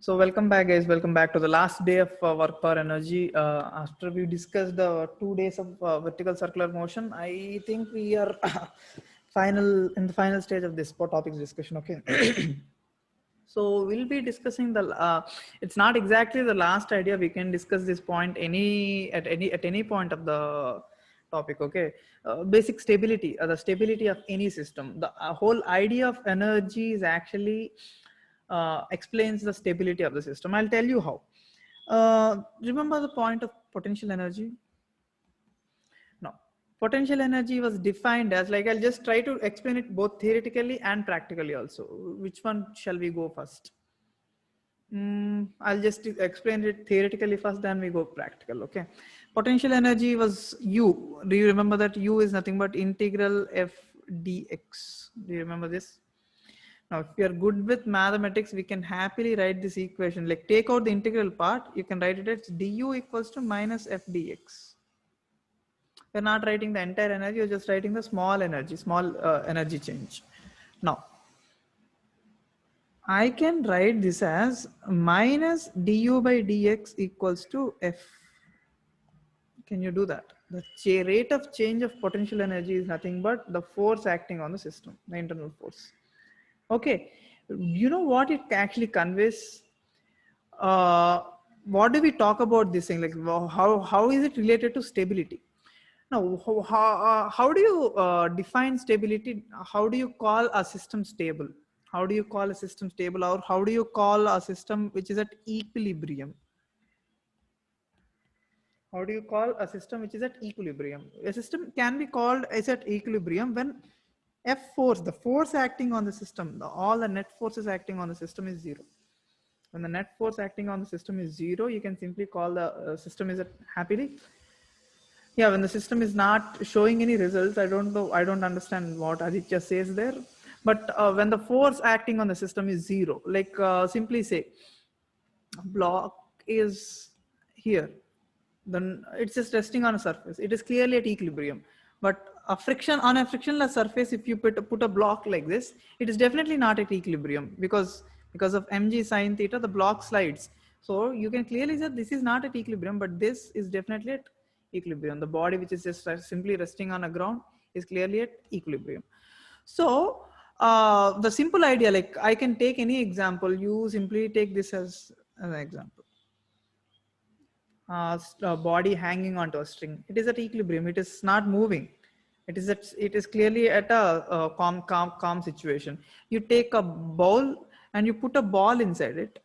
So welcome back, guys. Welcome back to the last day of work power energy. After we discussed 2 days of vertical circular motion, I think we are in the final stage of this topics discussion. Okay. So we'll be discussing the. It's not exactly the last idea. We can discuss this point at any point of the topic. Okay. Basic stability, the stability of any system. The whole idea of energy is actually explains the stability of the system. I'll tell you how. Remember the point of potential energy? No. Potential energy was defined as, like, I'll just try to explain it both theoretically and practically also. Which one shall we go first? I'll just explain it theoretically first, then we go practical. Okay. Potential energy was U. Do you remember that U is nothing but integral F dx? Do you remember this? Now, if we are good with mathematics, we can happily write this equation. Like, take out the integral part, you can write it as du equals to minus f dx. You're not writing the entire energy, you're just writing the small energy change. Now, I can write this as minus du by dx equals to f. Can you do that? The rate of change of potential energy is nothing but the force acting on the system, the internal force. Okay, you know what it actually conveys? What do we talk about this thing? Like, how is it related to stability? Now, how do you define stability? How do you call a system stable? How do you call a system stable, or how do you call a system which is at equilibrium? How do you call a system which is at equilibrium? A system can be called as at equilibrium when F force, the force acting on the system, all the net forces acting on the system is zero. When the net force acting on the system is zero, you can simply call the system is at happily. Yeah, when the system is not showing any results, I don't know, I don't understand what Aditya says there. But when the force acting on the system is zero, like simply say, block is here, then it's just resting on a surface. It is clearly at equilibrium. But a frictionless surface, if you put a block like this, it is definitely not at equilibrium because of mg sine theta, the block slides. So you can clearly say this is not at equilibrium, but this is definitely at equilibrium. The body which is just simply resting on a ground is clearly at equilibrium. So the simple idea, like I can take any example, you simply take this as an example. Body hanging onto a string. It is at equilibrium. It is not moving. It is clearly at a calm situation. You take a bowl and you put a ball inside it.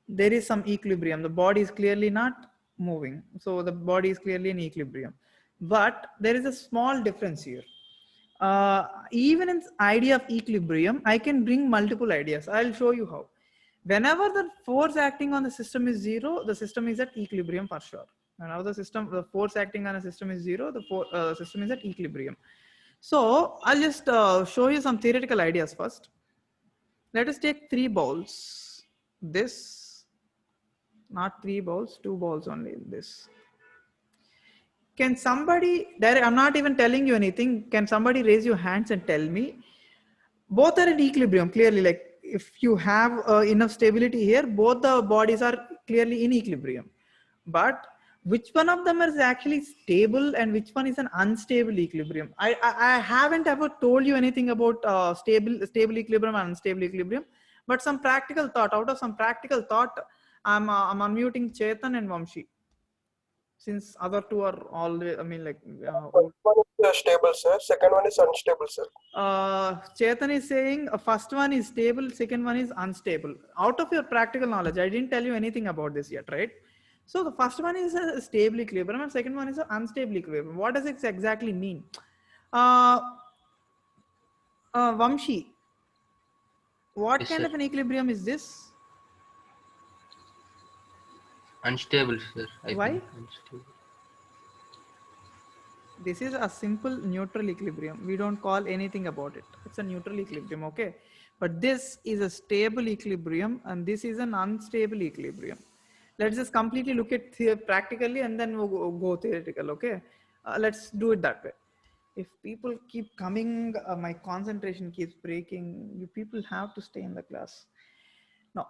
There is some equilibrium. The body is clearly not moving. So the body is clearly in equilibrium. But there is a small difference here. Even in idea of equilibrium, I can bring multiple ideas. I'll show you how. Whenever the force acting on the system is zero, the system is at equilibrium for sure. Whenever the force acting on a system is zero, the system is at equilibrium. So I'll just show you some theoretical ideas first. Let us take three balls. This, not three balls, two balls only. This. Can somebody, I'm not even telling you anything. Can somebody raise your hands and tell me? Both are at equilibrium, clearly. Like, if you have enough stability here, both the bodies are clearly in equilibrium. But which one of them is actually stable and which one is an unstable equilibrium? I haven't ever told you anything about stable equilibrium and unstable equilibrium. But some practical thought, out of some practical thought, I'm unmuting Chetan and Vamshi. Since other two are always, I mean, like, one is stable, sir. Second one is unstable, sir. Chetan is saying first one is stable, second one is unstable. Out of your practical knowledge, I didn't tell you anything about this yet, right? So the first one is a stable equilibrium and second one is an unstable equilibrium. What does it exactly mean? Vamshi, what Yes, kind sir. of an equilibrium is this? Unstable, sir. Why? Unstable. This is a simple neutral equilibrium. We don't call anything about it. It's a neutral equilibrium, okay? But this is a stable equilibrium and this is an unstable equilibrium. Let's just completely look at practically and then we'll go theoretical, okay? Let's do it that way. If people keep coming, my concentration keeps breaking. You people have to stay in the class. Now,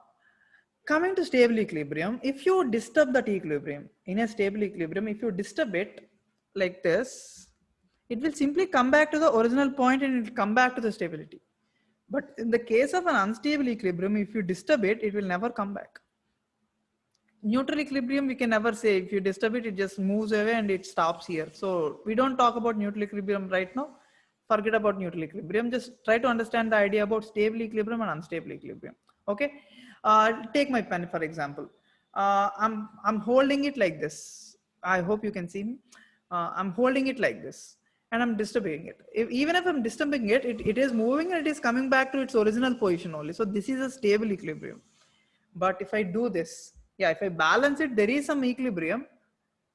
Coming to stable equilibrium, if you disturb that equilibrium in a stable equilibrium, if you disturb it like this, it will simply come back to the original point and it will come back to the stability. But in the case of an unstable equilibrium, if you disturb it, it will never come back. Neutral equilibrium, we can never say. If you disturb it, it just moves away and it stops here. So we don't talk about neutral equilibrium right now. Forget about neutral equilibrium. Just try to understand the idea about stable equilibrium and unstable equilibrium. Okay. Take my pen for example. I'm holding it like this. I hope you can see me. I'm holding it like this and I'm disturbing it. Even if I'm disturbing it, it is moving and it is coming back to its original position only. So this is a stable equilibrium. But if I do this, yeah, if I balance it, there is some equilibrium.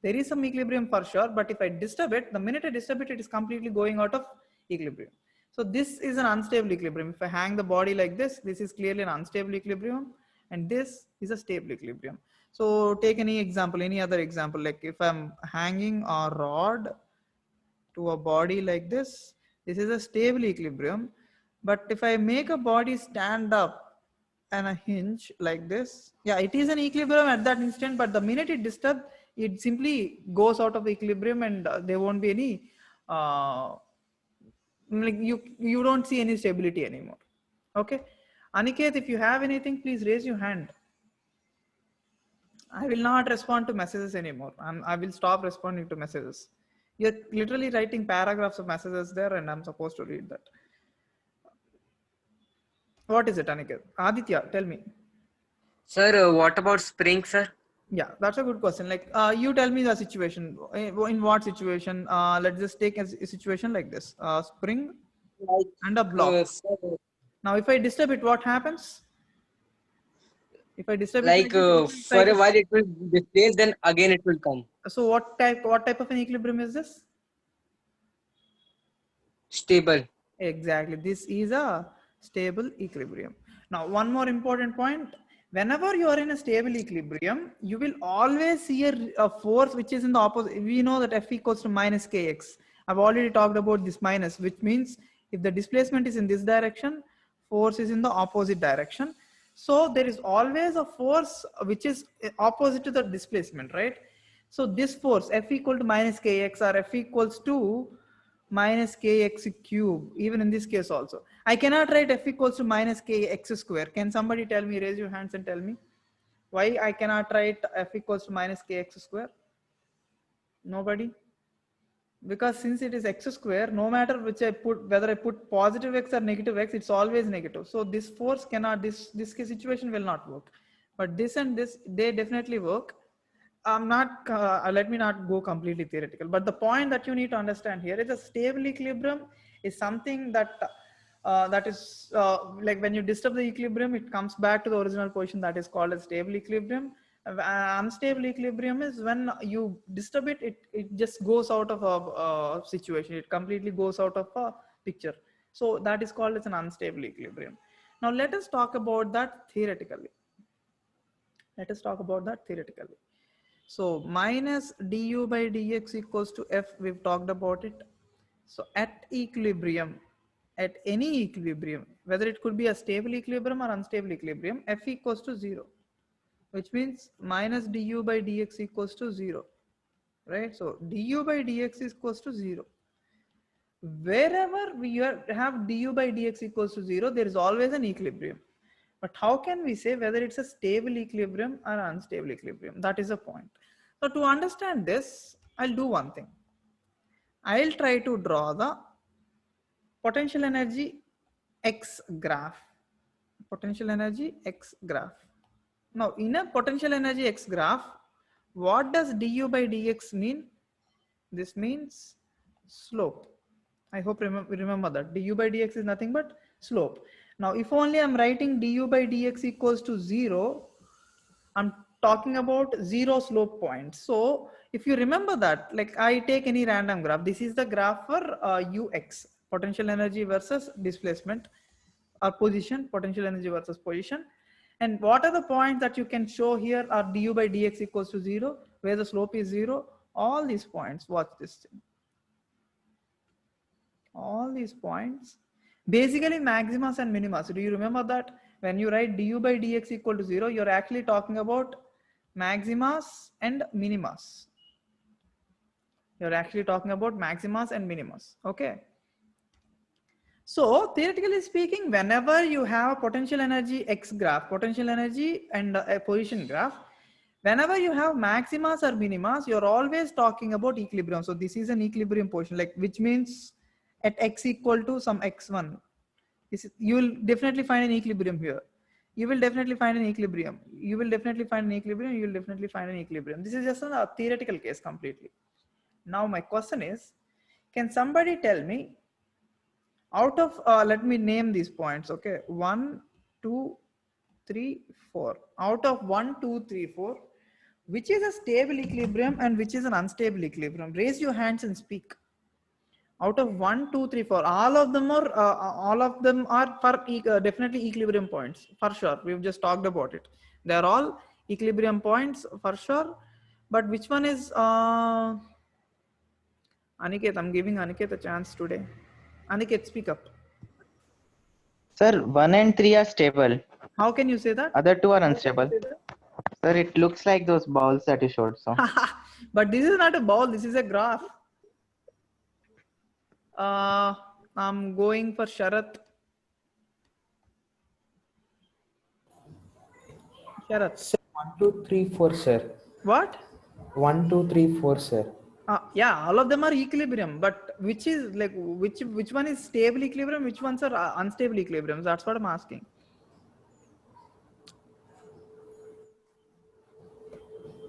There is some equilibrium for sure. But if I disturb it, the minute I disturb it, it is completely going out of equilibrium. So this is an unstable equilibrium. If I hang the body like this is clearly an unstable equilibrium. And this is a stable equilibrium. So take any example, any other example, like if I'm hanging a rod to a body like this is a stable equilibrium. But if I make a body stand up and a hinge like this, yeah, it is an equilibrium at that instant, but the minute it disturbs, it simply goes out of equilibrium and there won't be any, like you don't see any stability anymore. Okay. Aniket, if you have anything, please raise your hand. I will not respond to messages anymore. I will stop responding to messages. You're literally writing paragraphs of messages there and I'm supposed to read that. What is it, Aniket? Aditya, tell me. Sir, what about spring, sir? Yeah, that's a good question. Like, you tell me the situation. In what situation? Let's just take a situation like this. Spring Like, and a block. sir, Now, if I disturb it, what happens? If I disturb like it, like this, it will for try a to. while it will displace, then again it will come. So what type of an equilibrium is this? Stable. Exactly. This is a stable equilibrium. Now, one more important point. Whenever you are in a stable equilibrium, you will always see a force which is in the opposite. We know that F equals to minus kx. I've already talked about this minus, which means if the displacement is in this direction, force is in the opposite direction. So there is always a force which is opposite to the displacement, right? So this force F equal to minus kx or F equals to minus kx cube, even in this case also. I cannot write F equals to minus kx square. Can somebody tell me, raise your hands and tell me why I cannot write F equals to minus kx square? Nobody? Because since it is x square, no matter which I put, whether I put positive x or negative x, it's always negative. So this force cannot, this situation will not work. But this and this, they definitely work. I'm not, let me not go completely theoretical, but the point that you need to understand here is a stable equilibrium is something that that is like when you disturb the equilibrium, it comes back to the original position, that is called a stable equilibrium. Unstable equilibrium is when you disturb it, it just goes out of a situation. It completely goes out of a picture. So that is called as an unstable equilibrium. Now let us talk about that theoretically. Let us talk about that theoretically. So minus du by dx equals to f, we've talked about it. So at equilibrium, at any equilibrium, whether it could be a stable equilibrium or unstable equilibrium, f equals to 0, which means minus du by dx equals to 0, right? So du by dx equals to 0. Wherever we have du by dx equals to 0, there is always an equilibrium. But how can we say whether it's a stable equilibrium or unstable equilibrium? That is the point. So to understand this, I'll do one thing. I'll try to draw the potential energy X graph. Potential energy X graph. Now, in a potential energy X graph, what does du by dx mean? This means slope. I hope remember that du by dx is nothing but slope. Now, if only I'm writing du by dx equals to 0, I'm talking about 0 slope point. So if you remember that, like I take any random graph, this is the graph for ux, potential energy versus displacement, or position, potential energy versus position. And what are the points that you can show here are du by dx equals to 0, where the slope is 0, all these points, watch this thing. All these points, basically maximas and minimas. Do you remember that? when you write du by dx equal to 0, you're actually talking about maximas and minimas. You're actually talking about maximas and minimas. Okay. So theoretically speaking, whenever you have a potential energy x graph, potential energy and a position graph, whenever you have maximas or minimas, you're always talking about equilibrium. So this is an equilibrium position, like, which means at x equal to some x1, you will definitely find an equilibrium here. You will definitely find an equilibrium. You will definitely find an equilibrium. You will definitely find an equilibrium. This is just a theoretical case completely. Now my question is, can somebody tell me, out of let me name these points. Okay, 1 2 3 4, out of 1 2 3 4, which is a stable equilibrium and which is an unstable equilibrium? Raise your hands and speak. Out of 1 2 3 4, all of them are for definitely equilibrium points for sure. We've just talked about it. They're all equilibrium points for sure, but which one is Aniket? I'm giving Aniket a chance today. Aniket, speak up. Sir, 1 and 3 are stable. How can you say that? Other two are unstable. Sir, it looks like those balls that you showed. So, But this is not a ball, this is a graph. I'm going for Sharath. Sharath. Sir, 1, 2, 3, 4, sir. What? 1, 2, 3, 4, sir. Yeah, all of them are equilibrium, but which is like which one is stable equilibrium? Which ones are unstable equilibriums? That's what I'm asking.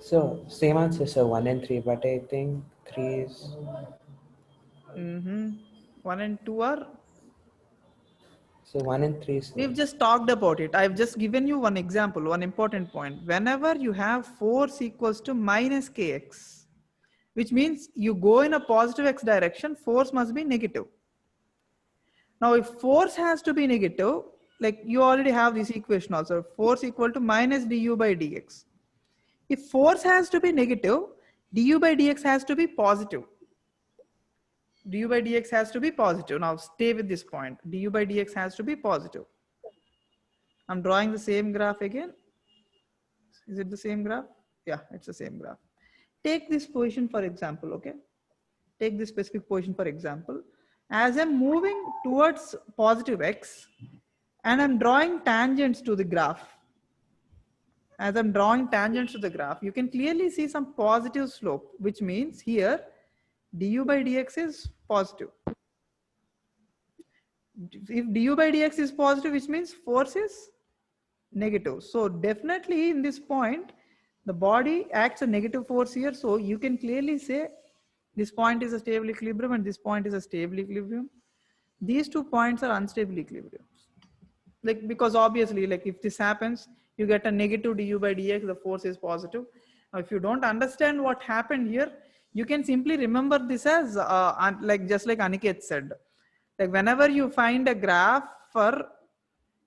So, same answer, sir. 1 and 3, but I think 3 is. 1 and 2 are. So, 1 and 3 is. We've just talked about it. I've just given you one example, one important point. Whenever you have force equals to minus kx, which means you go in a positive x direction, force must be negative. Now, if force has to be negative, like you already have this equation also, force equal to minus du by dx. If force has to be negative, du by dx has to be positive. Du by dx has to be positive. Now stay with this point. Du by dx has to be positive. I'm drawing the same graph again. Is it the same graph? Yeah, it's the same graph. Take this position for example, okay? Take this specific position for example. As I'm moving towards positive x and I'm drawing tangents to the graph. As I'm drawing tangents to the graph, you can clearly see some positive slope, which means here du by dx is positive. If du by dx is positive, which means force is negative. So definitely in this point, the body acts a negative force here. So you can clearly say this point is a stable equilibrium and this point is a stable equilibrium. These 2 points are unstable equilibriums. Like, because obviously, like if this happens, you get a negative du by dx, the force is positive. Now, if you don't understand what happened here, you can simply remember this as like just like Aniket said, like whenever you find a graph for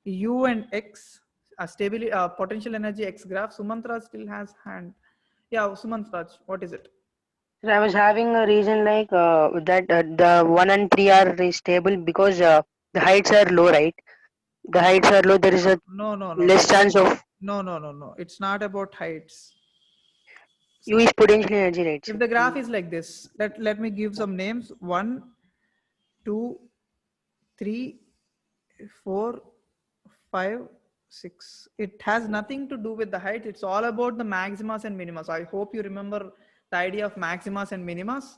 u and x, a stable potential energy x graph. Sumantra still has hand. Yeah, Sumantra, what is it? So I was having a reason like that the 1 and 3 are stable because the heights are low, right? The heights are low. There is a No. less chance of No. It's not about heights. U is potential energy, right? If the graph is like this, let me give some names. 1, 2, 3, 4, 5, 6. It has nothing to do with the height. It's all about the maximas and minimas. I hope you remember the idea of maximas and minimas.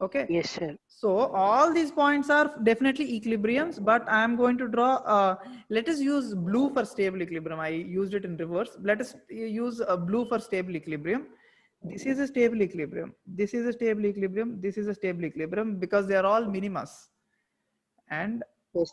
Okay. Yes, sir. So all these points are definitely equilibriums, but I am going to draw, let us use blue for stable equilibrium. I used it in reverse. Let us use blue for stable equilibrium. This is a stable equilibrium. This is a stable equilibrium. This is a stable equilibrium because they are all minimas. And Yes,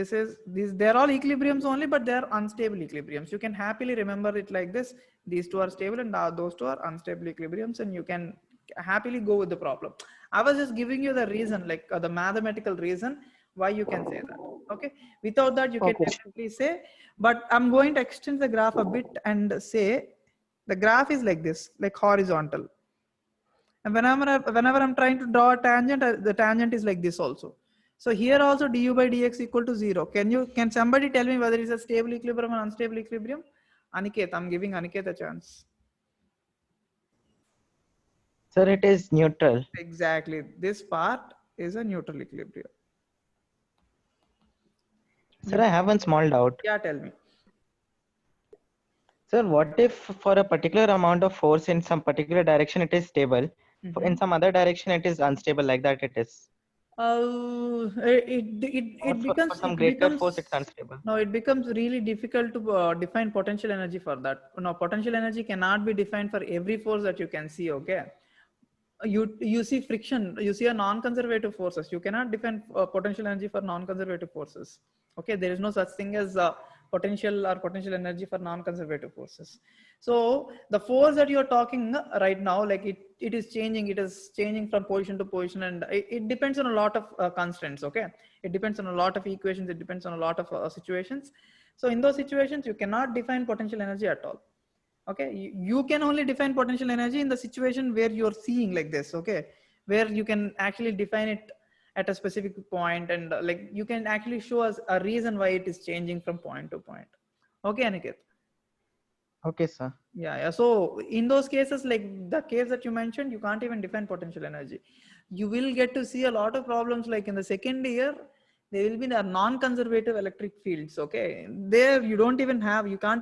sir. they're all equilibriums only, but they're unstable equilibriums. You can happily remember it like this. These 2 are stable and those 2 are unstable equilibriums, and you can happily go with the problem. I was just giving you the reason, like the mathematical reason why you can say that. Okay. Without that, you can definitely say, but I'm going to extend the graph a bit and say the graph is like this, like horizontal. And whenever I'm trying to draw a tangent, the tangent is like this also. So here also du by dx equal to 0. Can somebody tell me whether it's a stable equilibrium or unstable equilibrium? Aniket, I'm giving Aniket a chance. Sir, it is neutral. Exactly. This part is a neutral equilibrium. Sir, I have one small doubt. Yeah, tell me. Sir, what if for a particular amount of force in some particular direction it is stable, in some other direction it is unstable, like that it is? Or for some greater force it's unstable? No, it becomes really difficult to define potential energy for that. No, potential energy cannot be defined for every force that you can see. Okay, you see friction, you see a non-conservative forces. You cannot define potential energy for non-conservative forces. Okay, there is no such thing as potential or potential energy for non-conservative forces. So the force that you're talking right now, like it is changing from position to position, and it depends on a lot of constraints. Okay, it depends on a lot of equations, it depends on a lot of situations. So in those situations you cannot define potential energy at all. Okay, you can only define potential energy in the situation where you're seeing like this. Okay, where you can actually define it at a specific point, and like you can actually show us a reason why it is changing from point to point. Okay, Aniket. Okay, sir. Yeah. So in those cases, like the case that you mentioned, you can't even define potential energy. You will get to see a lot of problems, like in the second year there will be the non-conservative electric fields. Okay, there you can't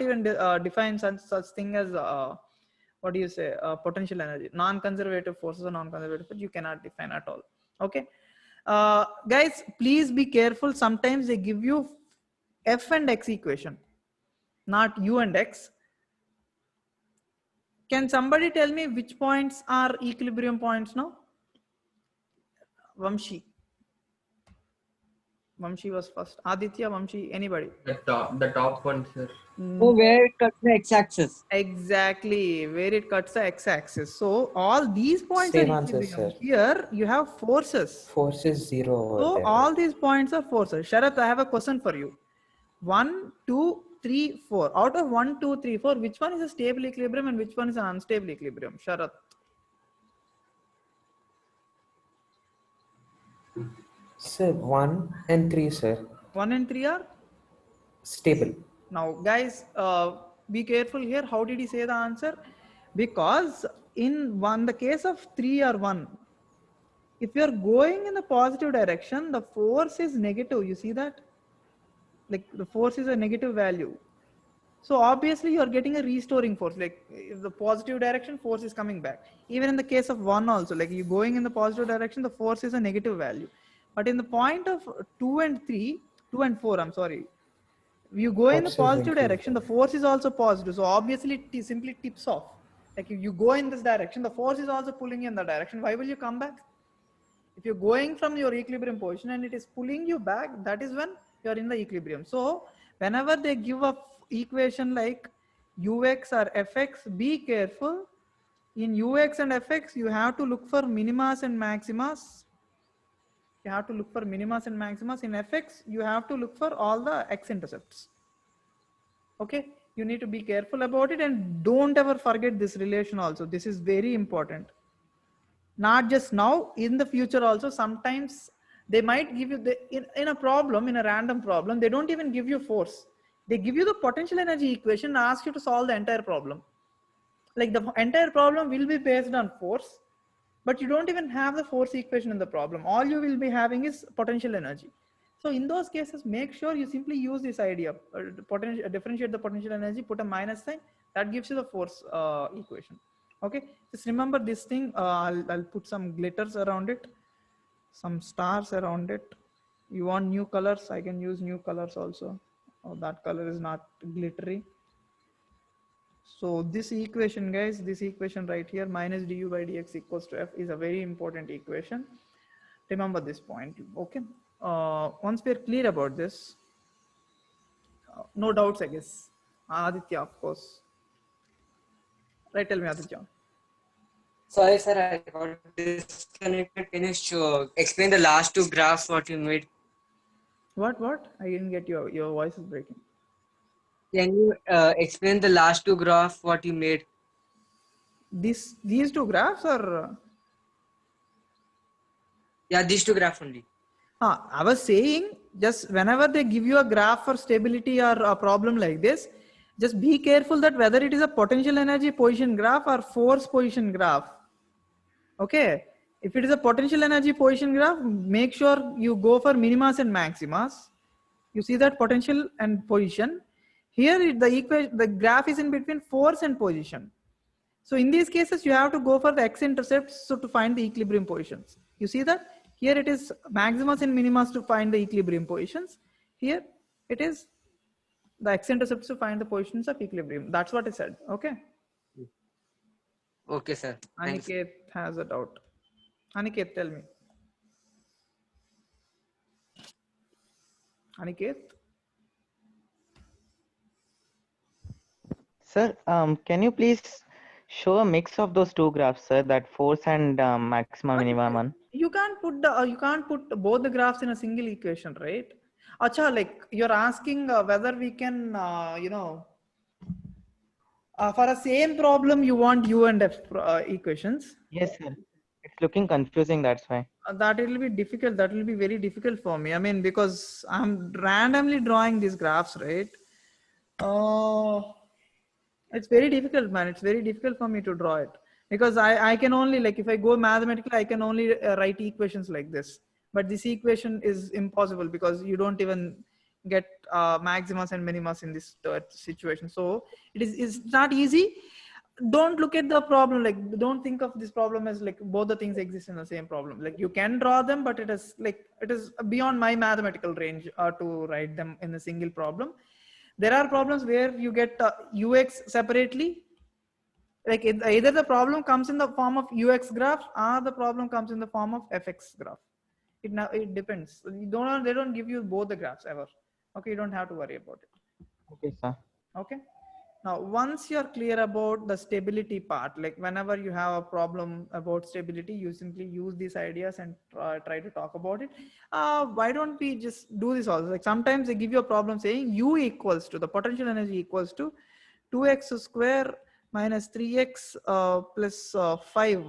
even define such thing as what do you say, potential energy. Non-conservative forces or non-conservative forces you cannot define at all. Okay, guys, please be careful. Sometimes they give you f and x equation, not u and x. Can somebody tell me which points are equilibrium points now? Vamshi was first. Aditya, Vamshi, anybody? The top one, sir. So where it cuts the x-axis. Exactly, where it cuts the x-axis. So all these points Same are answer, equilibrium. sir. Here you have forces. Force is 0 over So there. all these points are forces. Sharath, I have a question for you. 1, 2, 3, 4. Out of 1, 2, 3, 4, which one is a stable equilibrium and which one is an unstable equilibrium? Sharath. Sir, 1 and 3, sir. 1 and 3 are Stable. now, guys, be careful here. How did he say the answer? Because in the case of 3 or 1, if you're going in the positive direction, the force is negative. You see that? Like the force is a negative value. So obviously you're getting a restoring force. Like if the positive direction, force is coming back. Even in the case of 1 also, like you going in the positive direction, the force is a negative value. But in the point of 2 and 4, I'm sorry, you go in the Force is positive increased. direction, the force is also positive. So obviously it simply tips off. Like if you go in this direction, the force is also pulling you in the direction. Why will you come back? If you're going from your equilibrium position and it is pulling you back, that is when you're in the equilibrium. So whenever they give a equation like ux or fx, be careful. In ux and fx, you have to look for minimas and maximas. You have to look for minimas and maximas. In fx, you have to look for all the x-intercepts. Okay, you need to be careful about it, and don't ever forget this relation also. This is very important. Not just now, in the future also. Sometimes they might give you in a problem, in a random problem, they don't even give you force. They give you the potential energy equation and ask you to solve the entire problem. Like the entire problem will be based on force, but you don't even have the force equation in the problem. All you will be having is potential energy. So in those cases, make sure you simply use this idea, differentiate the potential energy, put a minus sign, that gives you the force equation. Okay, just remember this thing. I'll put some glitters around it, some stars around it. You want new colors, I can use new colors also. Oh, that color is not glittery. So this equation, guys, this equation right here, minus du by dx equals to f, is a very important equation. Remember this point. Okay, once we're clear about this, no doubts, I guess. Aditya, of course. Right, tell me, Aditya. Sorry, sir, I got disconnected. Can you explain the last two graphs what you made? What? I didn't get your voice is breaking. Can you explain the last two graphs what you made? These two graphs are Yeah, these two graphs only. I was saying, just whenever they give you a graph for stability or a problem like this, just be careful that whether it is a potential energy position graph or force position graph. Okay. If it is a potential energy position graph, make sure you go for minimas and maximas. You see that potential and position. Here the graph is in between force and position. So in these cases, you have to go for the x-intercepts so to find the equilibrium positions. You see that? Here it is maximas and minimas to find the equilibrium positions. Here it is the x-intercepts to find the positions of equilibrium. That's what I said. Okay. Okay, sir. Thanks. Aniket has a doubt. Aniket, tell me. Aniket? Sir, can you please show a mix of those two graphs, sir, that force and maximum minimum one? You can't put both the graphs in a single equation, right? Acha, like you're asking whether we can, for a same problem, you want U and F equations. Yes, sir. It's looking confusing, that's why. That will be difficult. That will be very difficult for me. I mean, because I'm randomly drawing these graphs, right? It's very difficult, man. It's very difficult for me to draw it because I can only, like, if I go mathematically, I can only write equations like this. But this equation is impossible because you don't even get maximas and minimas in this situation. So it's not easy. Don't look at the problem, like don't think of this problem as like both the things exist in the same problem. Like you can draw them, but it is beyond my mathematical range to write them in a single problem. There are problems where you get ux separately, like either the problem comes in the form of ux graph or the problem comes in the form of fx graph. It depends. They don't give you both the graphs ever. Okay, you don't have to worry about it. Okay, sir. Okay. Now, once you're clear about the stability part, like whenever you have a problem about stability, you simply use these ideas and try to talk about it. Why don't we just do this also? Like sometimes they give you a problem saying U equals to the potential energy equals to 2x square minus 3x plus 5.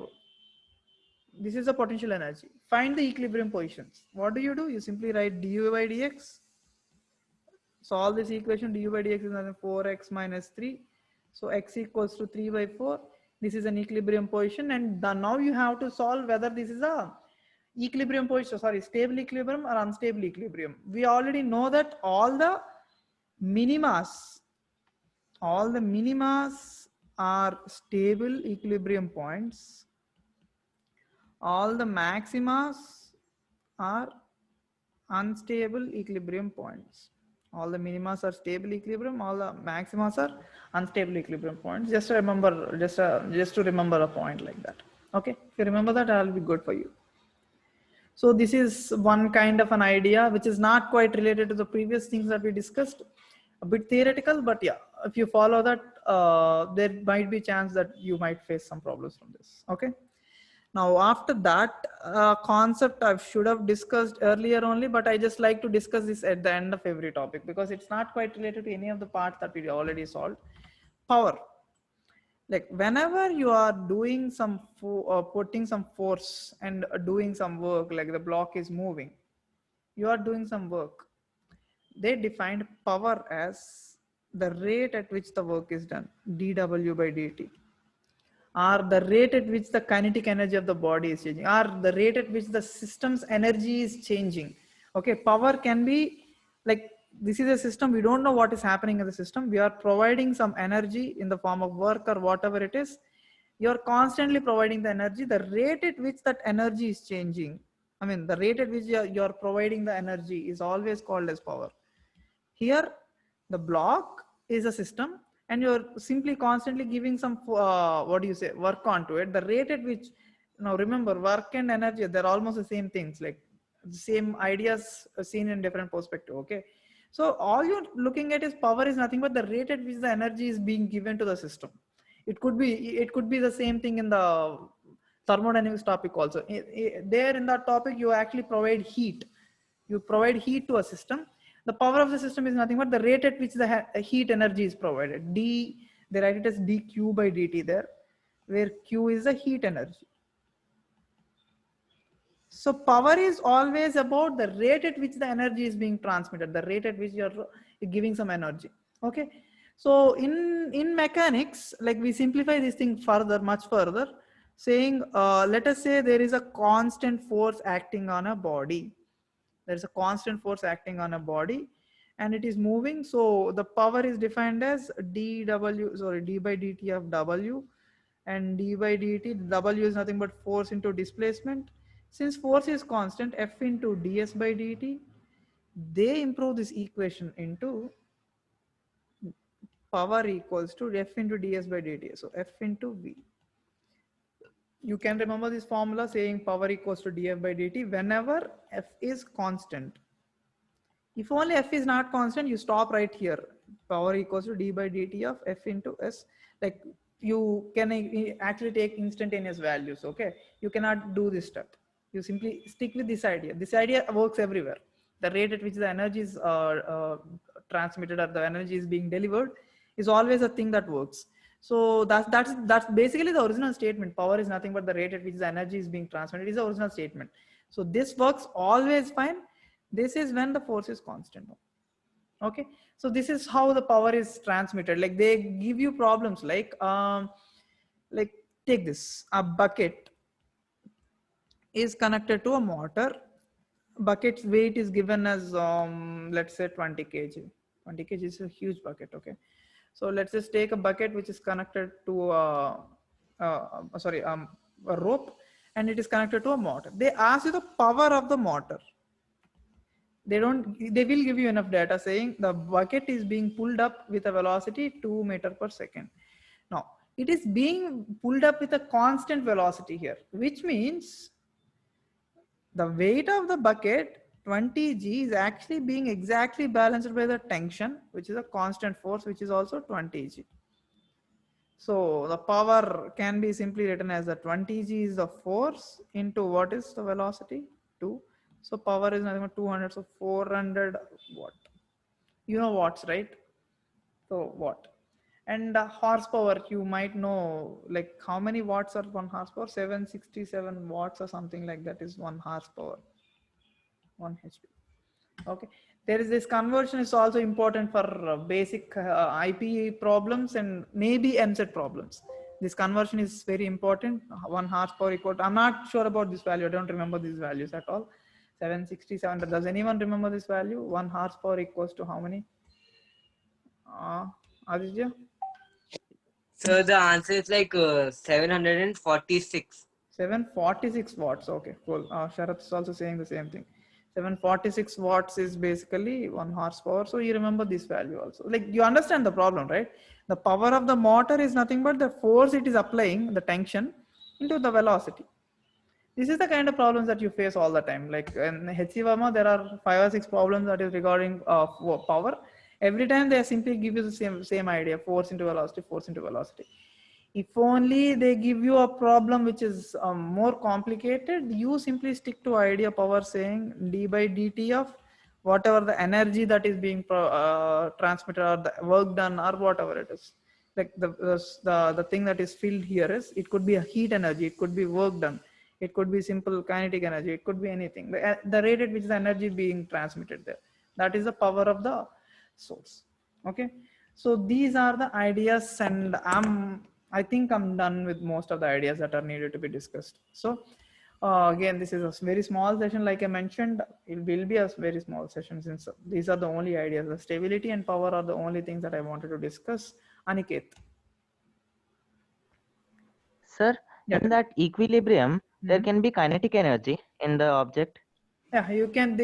This is the potential energy. Find the equilibrium positions. What do? You simply write du by dx. Solve this equation. Du by dx is 4x minus 3. So x equals to 3 by 4. This is an equilibrium position, and now you have to solve whether this is a equilibrium position, sorry, stable equilibrium or unstable equilibrium. We already know that all the minimas are stable equilibrium points. All the maximas are unstable equilibrium points. All the minimas are stable equilibrium. All the maximas are unstable equilibrium points. Just to remember a point like that. Okay, if you remember that, I'll be good for you. So this is one kind of an idea which is not quite related to the previous things that we discussed. A bit theoretical, but yeah, if you follow that, there might be a chance that you might face some problems from this. Okay. Now, after that concept, I should have discussed earlier only, but I just like to discuss this at the end of every topic because it's not quite related to any of the parts that we already solved. Power. Like whenever you are doing some, putting some force and doing some work, like the block is moving, you are doing some work. They defined power as the rate at which the work is done, dW by dt. Or the rate at which the kinetic energy of the body is changing, or the rate at which the system's energy is changing. Okay, power can be like, this is a system, we don't know what is happening in the system. We are providing some energy in the form of work or whatever it is. You're constantly providing the energy. The rate at which that energy is changing, I mean, the rate at which you're providing the energy is always called as power. Here, the block is a system, and you're simply constantly giving some work onto it. The rate at which, now remember, work and energy, they're almost the same things, like the same ideas seen in different perspective. Okay, so all you're looking at is power is nothing but the rate at which the energy is being given to the system. It could be the same thing in the thermodynamics topic also. There in that topic, you actually provide heat. You provide heat to a system. The power of the system is nothing but the rate at which the heat energy is provided. They write it as dq by dt there, where q is the heat energy. So power is always about the rate at which the energy is being transmitted, the rate at which you're giving some energy. Okay. So in mechanics, like we simplify this thing further, much further, saying, let us say there is a constant force acting on a body. There's a constant force acting on a body and it is moving. So the power is defined as d by dt of w, and d by dt, w is nothing but force into displacement. Since force is constant, f into ds by dt, they improve this equation into power equals to f into ds by dt. So f into v. You can remember this formula saying power equals to df by dt whenever f is constant. If only f is not constant, you stop right here. Power equals to d by dt of f into s. Like you can actually take instantaneous values. Okay, you cannot do this step. You simply stick with this idea. This idea works everywhere. The rate at which the energy is transmitted or the energy is being delivered is always a thing that works. So that's basically the original statement. Power is nothing but the rate at which the energy is being transmitted is the original statement. So this works always fine. This is when the force is constant. Okay, so this is how the power is transmitted. Like they give you problems like take this, a bucket is connected to a motor. Bucket's weight is given as let's say 20 kg. 20 kg is a huge bucket. Okay, so let's just take a bucket which is connected to a rope, and it is connected to a motor. They ask you the power of the motor. They will give you enough data saying the bucket is being pulled up with a velocity 2 meters per second. Now it is being pulled up with a constant velocity here, which means the weight of the bucket 20 g is actually being exactly balanced by the tension, which is a constant force, which is also 20 g. So the power can be simply written as the 20 g is the force into what is the velocity 2. So power is nothing but 200, so 400 watt. You know watts, right? So watt. And horsepower, you might know, like how many watts are 1 horsepower? 767 watts or something like that is 1 horsepower, 1 HP. Okay. There is this conversion is also important for basic IP problems and maybe MSET problems. This conversion is very important. 1 horsepower equal to, I'm not sure about this value. I don't remember these values at all. 767. Does anyone remember this value? 1 horsepower equals to how many? Aditya? So the answer is like 746. 746 watts. Okay, cool. Sharath is also saying the same thing. 746 watts is basically 1 horsepower. So you remember this value also. Like you understand the problem, right? The power of the motor is nothing but the force it is applying, the tension, into the velocity. This is the kind of problems that you face all the time. Like in HC Verma, there are 5 or 6 problems that is regarding power. Every time they simply give you the same idea: force into velocity, force into velocity. If only they give you a problem which is more complicated, you simply stick to idea power, saying d by dt of whatever the energy that is being transmitted or the work done or whatever it is. Like the thing that is filled here is, it could be a heat energy, it could be work done, it could be simple kinetic energy, it could be anything. The rate at which the energy being transmitted there, that is the power of the source. Okay, so these are the ideas, and I think I'm done with most of the ideas that are needed to be discussed. So again, this is a very small session. Like I mentioned, it will be a very small session since these are the only ideas. The stability and power are the only things that I wanted to discuss. Aniket. Sir, Yeah. in that equilibrium, there can be kinetic energy in the object. Yeah, you can.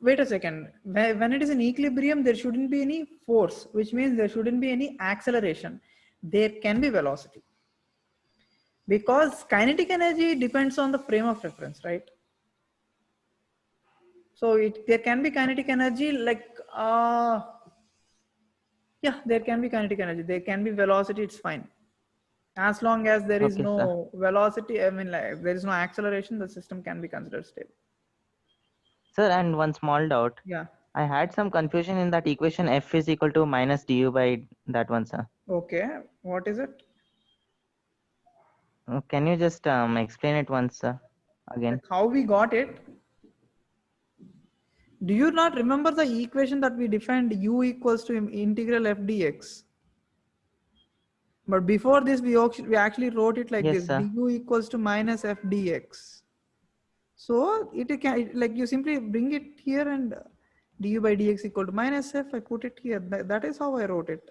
Wait a second. When it is in equilibrium, there shouldn't be any force, which means there shouldn't be any acceleration. There can be velocity, because kinetic energy depends on the frame of reference, right? So there can be kinetic energy, like yeah, there can be kinetic energy. There can be velocity. It's fine, as long as there is Okay, no velocity. I mean, like there is no acceleration, the system can be considered stable. Sir, and one small doubt. Yeah. I had some confusion in that equation F is equal to minus du by that one, sir. Okay. What is it? Can you just explain it once, sir? again. Like how we got it. Do you not remember the equation that we defined u equals to integral f dx? But before this, we actually wrote it like Yes, this: sir. du equals to minus f dx. So like you simply bring it here and du by dx equal to minus f. I put it here. That is how I wrote it.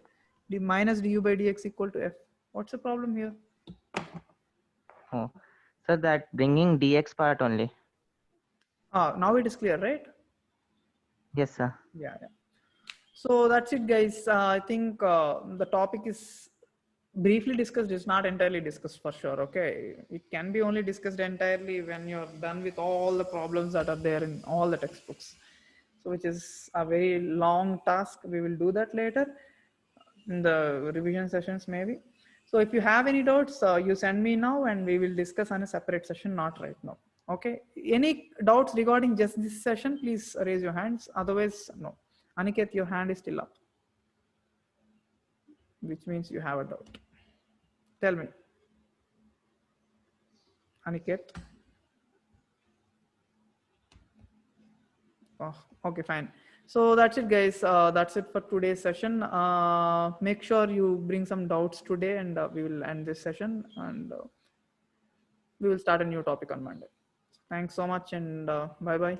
The minus du by dx equal to f. What's the problem here? Oh, so that bringing dx part only. Now it is clear, right? Yes, sir. Yeah. So that's it, guys. I think the topic is briefly discussed. It's not entirely discussed for sure. Okay, it can be only discussed entirely when you're done with all the problems that are there in all the textbooks. So which is a very long task. We will do that later in the revision sessions maybe. So if you have any doubts, you send me now and we will discuss on a separate session, not right now. Okay. Any doubts regarding just this session, please raise your hands. Otherwise, no. Aniket, your hand is still up, which means you have a doubt. Tell me. Aniket. Oh, okay, fine. So that's it, guys. That's it for today's session. Make sure you bring some doubts today and we will end this session and we will start a new topic on Monday. Thanks so much and bye-bye.